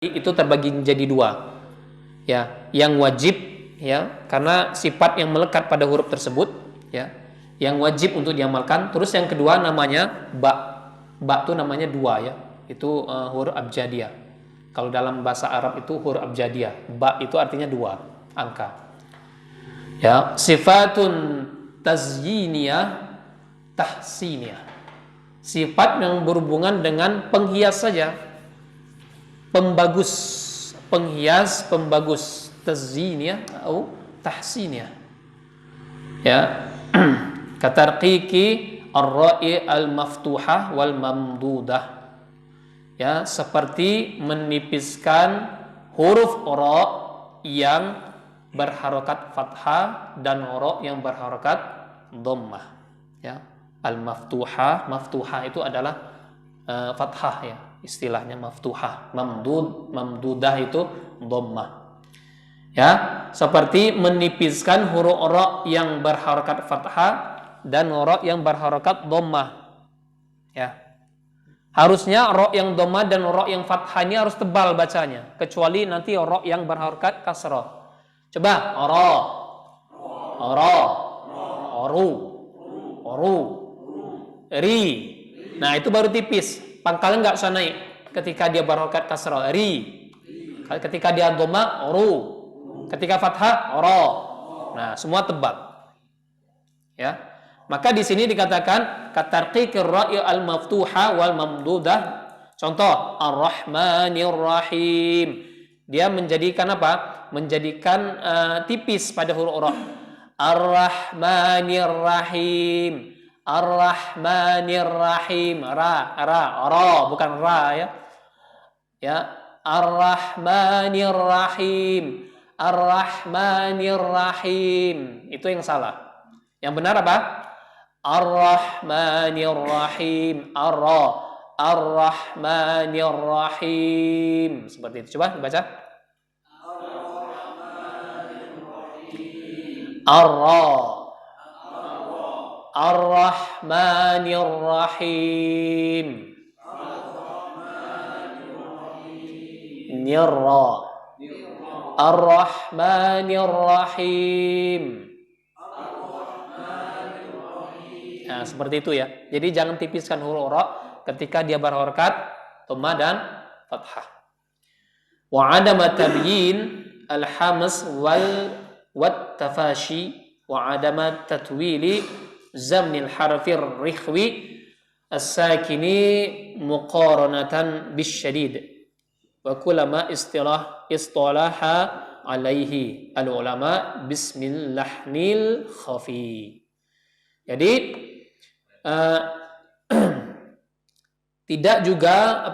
itu terbagi menjadi dua. Ya, yang wajib ya, karena sifat yang melekat pada huruf tersebut ya, yang wajib untuk diamalkan. Terus yang kedua namanya ba. Ba itu namanya dua ya. Itu huruf abjadiyah. Kalau dalam bahasa Arab itu huruf abjadiyah. Ba itu artinya dua angka. Ya, sifatun tazyiniyah tahsiniyah. Sifat yang berhubungan dengan penghias saja. Pembagus, penghias, pembagus. Tazyiniyah atau tahsiniyah. Ya. Katarqiqi ar-ra'i al-maftuhah wal mamdudah. Ya, seperti menipiskan huruf ra yang berharokat fathah dan ra yang berharokat dhammah. Ya, al-maftuhah, maftuhah itu adalah fathah ya, istilahnya maftuhah. Mamdudah itu dhammah. Ya, seperti menipiskan huruf ra yang berharokat fathah dan ra yang berharokat dhammah. Ya. Harusnya ra yang dhammah dan ra yang fathah ini harus tebal bacanya, kecuali nanti ra yang berharokat kasrah. Coba ra, oru, oru, ri. Nah, itu baru tipis. Pangkalnya nggak usah naik ketika dia berharokat kasrah, ri. Ketika dia dhammah, oru. Ketika fathah, ra. Nah, semua tebal. Ya. Maka di sini dikatakan katarqiqir ra'i al-maftuha wal mamdudah. Contoh, Ar-Rahmanir Rahim. Dia menjadikan apa? Menjadikan tipis pada huruf ra. Ar-Rahmanir Rahim. Ar-Rahmanir Rahim. Ra, bukan ra ya. Ya, Ar-Rahmanir Rahim. Ar-Rahmanir Rahim. Itu yang salah. Yang benar apa? Ar-Rahmanir Rahim. Ar-Rahmanir Rahim. Seperti itu. Coba baca. Ar-Rahmanir Rahim. Nirra. Ar-Rahmanir Rahim. Nah, seperti itu ya. Jadi jangan tipiskan huruf ra ketika dia berharokat dhammah dan fathah. Wa adama tabyin al-hamas wat tafashi wa adama tatwili zamnil harfir rikhwi as-sakini muqaranatan bisyadid wa kullama istalaha alaihi al-ulama bismillahnil khafi. Jadi tidak juga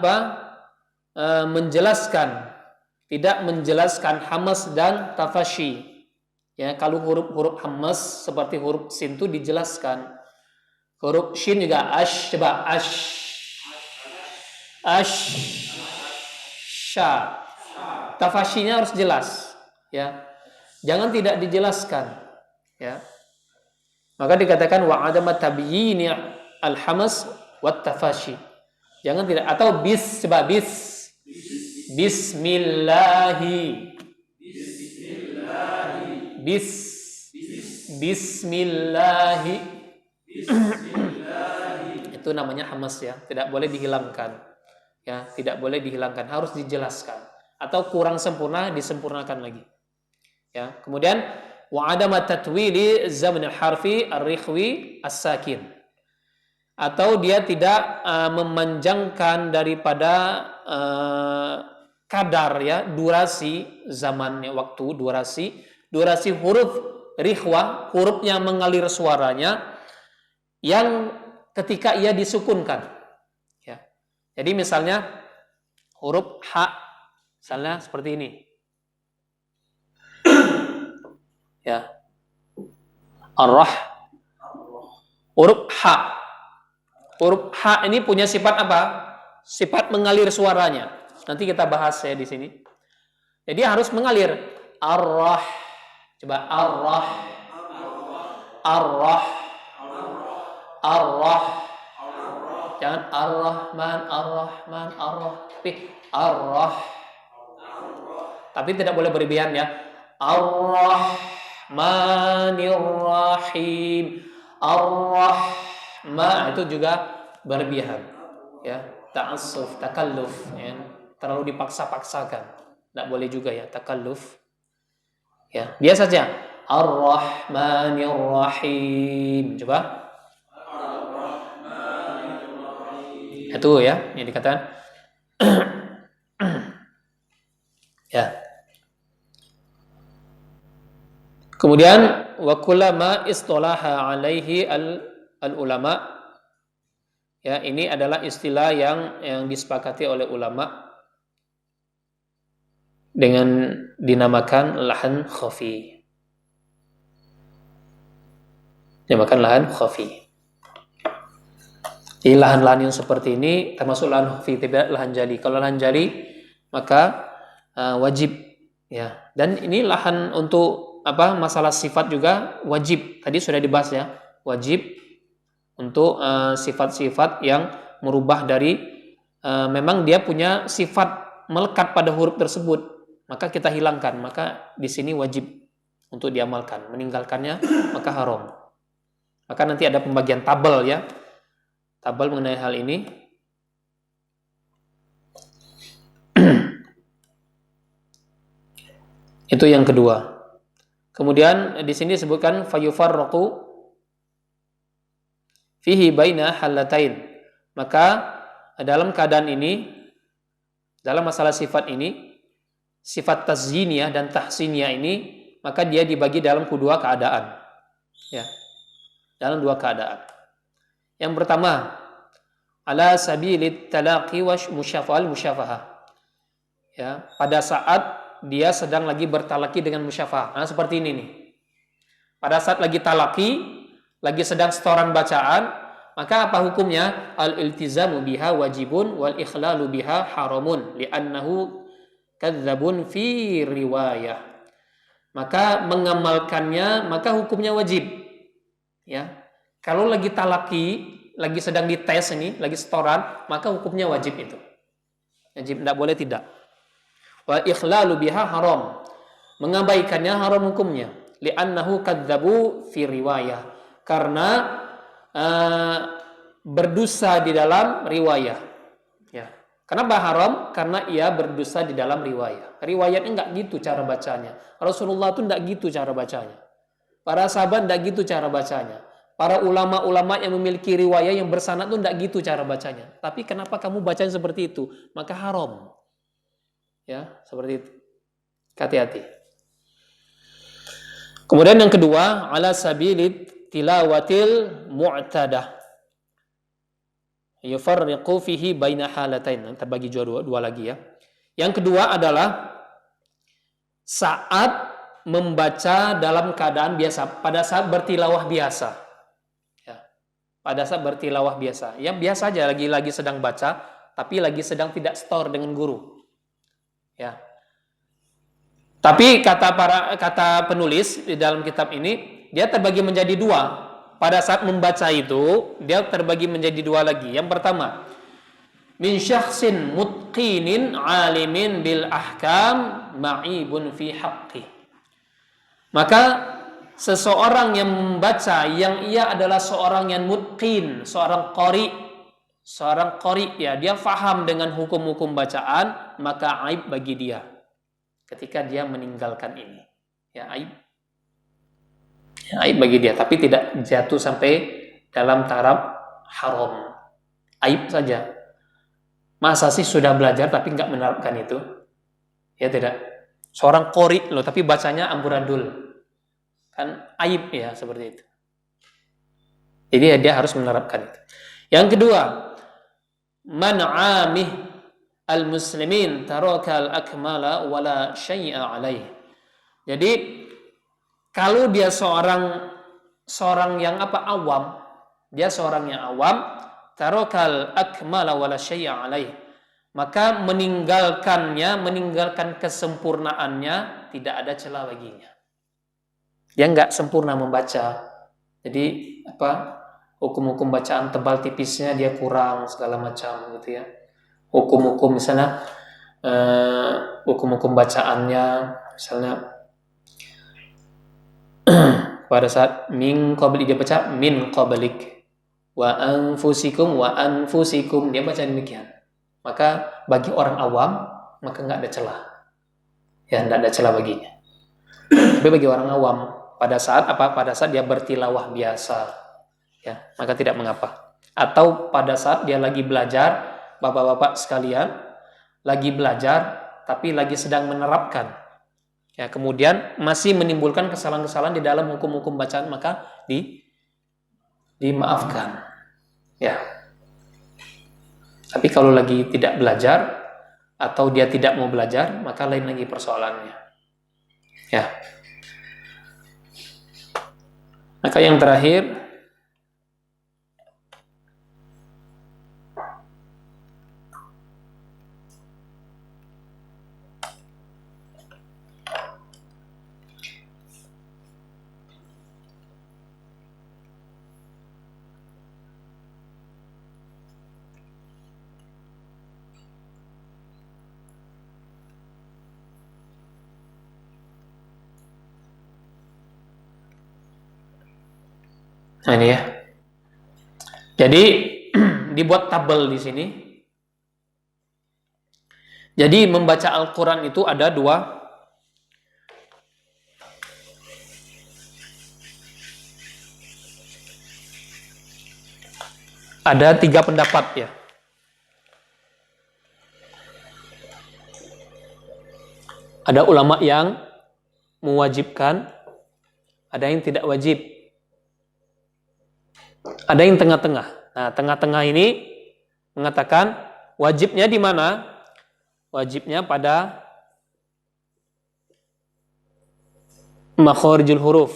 tidak menjelaskan hamas dan tafashi. Ya, kalau huruf-huruf hamas seperti huruf sin itu dijelaskan. Huruf shin juga coba sha. Tafashinya harus jelas, ya. Jangan tidak dijelaskan, ya. Maka dikatakan wa adama tabyini al-hamas wat tafashi. Jangan tidak, atau bismillahi. Bismillahi. Itu namanya hamas ya, tidak boleh dihilangkan. Ya, tidak boleh dihilangkan, harus dijelaskan. Atau kurang sempurna disempurnakan lagi. Ya, kemudian wa adama tatwili zaman al-harfi ar-rikhwi as-sakin. Atau dia tidak memanjangkan daripada kadar ya, durasi zamannya, waktu, durasi huruf rikhwah, huruf yang mengalir suaranya yang ketika ia disukunkan. Ya. Jadi misalnya huruf ha, misalnya seperti ini. Ya. Huruf ha. Huruf ha ini punya sifat apa? Sifat mengalir suaranya. Nanti kita bahas ya di sini. Jadi harus mengalir. Coba Jangan Ar-Rahman. Tapi tapi tidak boleh berlebihan ya. Ar-Rahmanir Rahim. Ar-Rahman itu juga berlebihan. Ya, ta'assuf, takalluf, ya. Terlalu dipaksa-paksakan. Tidak boleh juga ya, takalluf. Ya, dia saja. Ar-Rahmanir Rahim. Coba. Itu ya, yang dikatakan. Ya. Kemudian wa kullama istolaha alaihi al ulama. Ya, ini adalah istilah yang disepakati oleh ulama dengan dinamakan lahan khafi. Dinamakan lahan khafi. Di lahan-lahan yang seperti ini termasuk lahan khafi, tidak lahan jali. Kalau lahan jali maka wajib ya. Dan ini lahan untuk masalah sifat juga wajib. Tadi sudah dibahas ya. Wajib untuk sifat-sifat yang merubah dari memang dia punya sifat melekat pada huruf tersebut, maka kita hilangkan, maka di sini wajib untuk diamalkan. Meninggalkannya maka haram. Maka nanti ada pembagian tabel ya, tabel mengenai hal ini. Itu yang kedua. Kemudian di sini disebutkan fayufarraqu fihi baina halatain. Maka dalam keadaan ini, dalam masalah sifat ini, sifat tazyiniyah dan tahsiniyah ini, maka dia dibagi dalam kedua keadaan. Ya. Dalam dua keadaan. Yang pertama, ala sabilit talaqi wa musyafahah. Ya, pada saat dia sedang lagi bertalaki dengan musyafahah. Nah, seperti ini nih. Pada saat lagi talaki, lagi sedang setoran bacaan, maka apa hukumnya? Al-iltizamu biha wajibun wal ikhlalu biha haramun li'annahu kadzabun fi riwayah. Maka mengamalkannya maka hukumnya wajib. Ya. Kalau lagi talaki, lagi sedang dites ini, lagi setoran, maka hukumnya wajib itu. Wajib, tidak boleh tidak. Wal ikhlalu biha haram. Mengabaikannya haram hukumnya. Li'annahu kadzabu fi riwayah. Karena berdosa di dalam riwayah. Ya. Kenapa haram? Karena ia berdosa di dalam riwayah. Riwayatnya enggak gitu cara bacanya. Rasulullah itu enggak gitu cara bacanya. Para sahabat enggak gitu cara bacanya. Para ulama-ulama yang memiliki riwayat yang bersanad itu enggak gitu cara bacanya. Tapi kenapa kamu bacanya seperti itu? Maka haram. Ya, seperti itu. Hati-hati. Kemudian yang kedua, ala sabilit tilawatil mu'tadah. Yufarriqu fihi baina halatain. Terbagi dua lagi ya. Yang kedua adalah saat membaca dalam keadaan biasa, pada saat bertilawah biasa. Ya. Pada saat bertilawah biasa. Ya biasa aja lagi sedang baca, tapi lagi sedang tidak setor dengan guru. Ya. Tapi kata penulis di dalam kitab ini, dia terbagi menjadi dua. Pada saat membaca itu, dia terbagi menjadi dua lagi. Yang pertama, min syakhsin mutqinin alimin bil ahkam ma'ibun fi haqqi. Maka seseorang yang membaca yang ia adalah seorang yang mutqin, seorang qari ya, dia faham dengan hukum-hukum bacaan, maka aib bagi dia ketika dia meninggalkan ini. Ya, aib bagi dia, tapi tidak jatuh sampai dalam taraf haram. Aib saja. Masa sih sudah belajar tapi nggak menerapkan itu? Ya tidak. Seorang qori loh, tapi bacanya amburadul. Kan aib ya seperti itu. Jadi ya, dia harus menerapkan itu. Yang kedua, man'amih al-muslimin tarakal akmala wala syai'a alaih. Jadi kalau dia seorang yang awam, dia seorang yang awam, tarakal akmala wala syai'a alaih, maka meninggalkan kesempurnaannya tidak ada celah baginya. Dia enggak sempurna membaca. Jadi hukum-hukum bacaan tebal tipisnya dia kurang segala macam gitu ya. Hukum-hukum misalnya hukum-hukum bacaannya, misalnya pada saat min qabli dia baca min qablik, wa anfusikum dia baca demikian. Maka bagi orang awam maka nggak ada celah, ya nggak ada celah baginya. Tapi bagi orang awam pada saat dia bertilawah biasa, ya maka tidak mengapa. Atau pada saat dia lagi belajar, bapak-bapak sekalian lagi belajar tapi lagi sedang menerapkan, ya kemudian masih menimbulkan kesalahan-kesalahan di dalam hukum-hukum bacaan, maka dimaafkan, ya. Tapi kalau lagi tidak belajar atau dia tidak mau belajar, maka lain lagi persoalannya, ya. Maka yang terakhir, nah ini ya. Jadi dibuat tabel di sini. Jadi membaca Al-Quran itu ada tiga pendapat, ya. Ada ulama yang mewajibkan, ada yang tidak wajib, ada yang tengah-tengah. Nah, tengah-tengah ini mengatakan wajibnya di mana? Wajibnya pada makharijul huruf.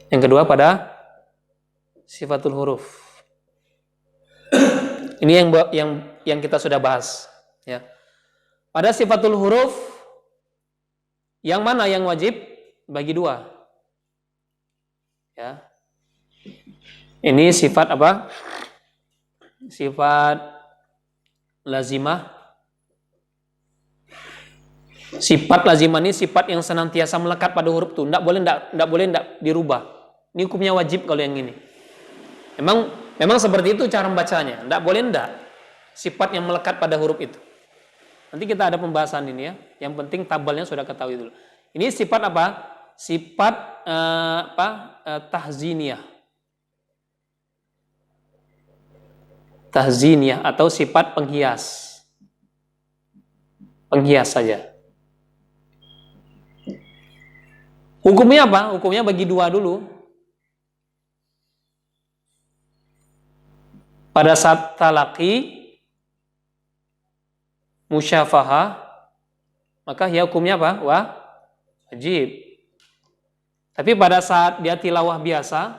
Yang kedua pada sifatul huruf. Ini yang kita sudah bahas, ya. Pada sifatul huruf, yang mana yang wajib? Bagi dua, ya. Ini sifat apa? Sifat lazimah. Sifat lazimah ini sifat yang senantiasa melekat pada huruf itu. Tidak boleh dirubah. Ini hukumnya wajib kalau yang ini. Memang seperti itu cara membacanya. Tidak boleh sifat yang melekat pada huruf itu. Nanti kita ada pembahasan ini, ya. Yang penting tabelnya sudah ketahui dulu. Ini sifat apa? Sifat tahziniyah. Tahziniyah atau sifat penghias. Penghias saja. Hukumnya apa? Hukumnya bagi dua dulu. Pada saat talaqi, musyafahah, maka ya hukumnya apa? Wajib. Tapi pada saat dia tilawah biasa,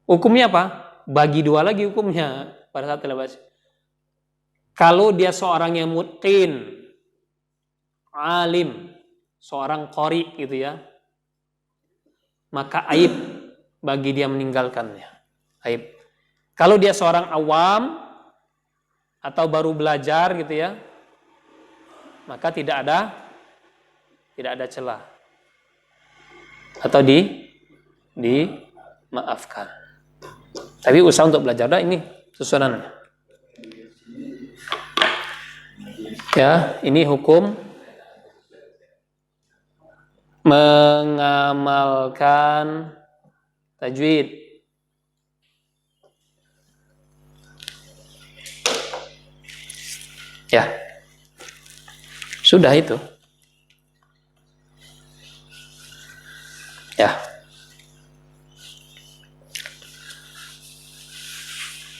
hukumnya apa? Bagi dua lagi hukumnya pada saat tilawah. Kalau dia seorang yang mutqin, alim, seorang qari gitu ya, maka aib bagi dia meninggalkannya. Aib. Kalau dia seorang awam atau baru belajar gitu ya, maka tidak ada celah atau dimaafkan. Tapi usaha untuk belajar ini susunannya. Ya, ini hukum mengamalkan tajwid. Ya, sudah itu. Ya.